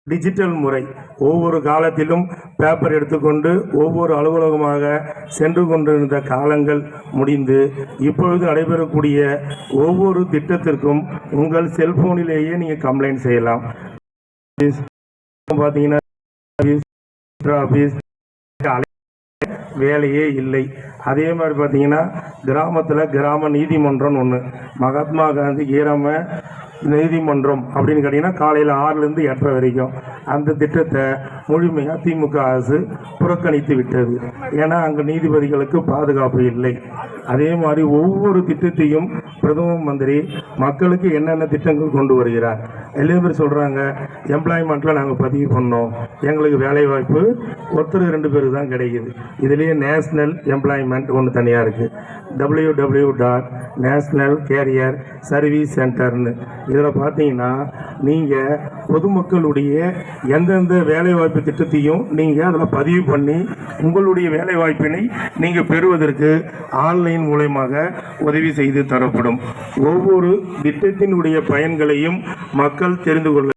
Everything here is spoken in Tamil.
டிஜிட்டல் முறை ஒவ்வொரு காலத்திலும் பேப்பர் எடுத்துக்கொண்டு ஒவ்வொரு அலுவலகமாக சென்று கொண்டிருந்த காலங்கள் முடிந்து இப்பொழுது நடைபெறக்கூடிய ஒவ்வொரு திட்டத்திற்கும் உங்கள் செல்போனிலேயே நீங்கள் கம்ப்ளைண்ட் செய்யலாம். பார்த்தீங்கன்னா வேலையே இல்லை. அதே மாதிரி பார்த்தீங்கன்னா கிராமத்தில் கிராம நீதிமன்றம் ஒன்று, மகாத்மா காந்தி கிராம நீதிமன்றம் அப்படின்னு கேட்டிங்கன்னா காலையில் 6லேருந்து 8:30 வரைக்கும் அந்த திட்டத்தை முழுமையாக திமுக அரசு புறக்கணித்து விட்டது. ஏன்னா அங்கே நீதிபதிகளுக்கு பாதுகாப்பு இல்லை. அதே மாதிரி ஒவ்வொரு திட்டத்தையும் பிரதம மந்திரி மக்களுக்கு என்னென்ன திட்டங்கள் கொண்டு வருகிறார். எல்லா பேர் சொல்கிறாங்க எம்ப்ளாய்மெண்ட்டில் நாங்கள் பதிவு பண்ணோம், எங்களுக்கு வேலை வாய்ப்பு ஒருத்தர் 2 பேருக்கு தான் கிடைக்குது. இதுலேயே நேஷ்னல் எம்ப்ளாய்மெண்ட் ஒன்று தனியாக இருக்குது, www.national career service centerன்னு. இதில் பார்த்தீங்கன்னா நீங்கள் பொதுமக்களுடைய எந்தெந்த வேலைவாய்ப்பு திட்டத்தையும் நீங்கள் அதில் பதிவு பண்ணி உங்களுடைய வேலைவாய்ப்பினை நீங்கள் பெறுவதற்கு ஆன்லைன் மூலமாக உதவி செய்து தரப்படும். ஒவ்வொரு திட்டத்தினுடைய பயன்களையும் மக்கள் தெரிந்து கொள்ள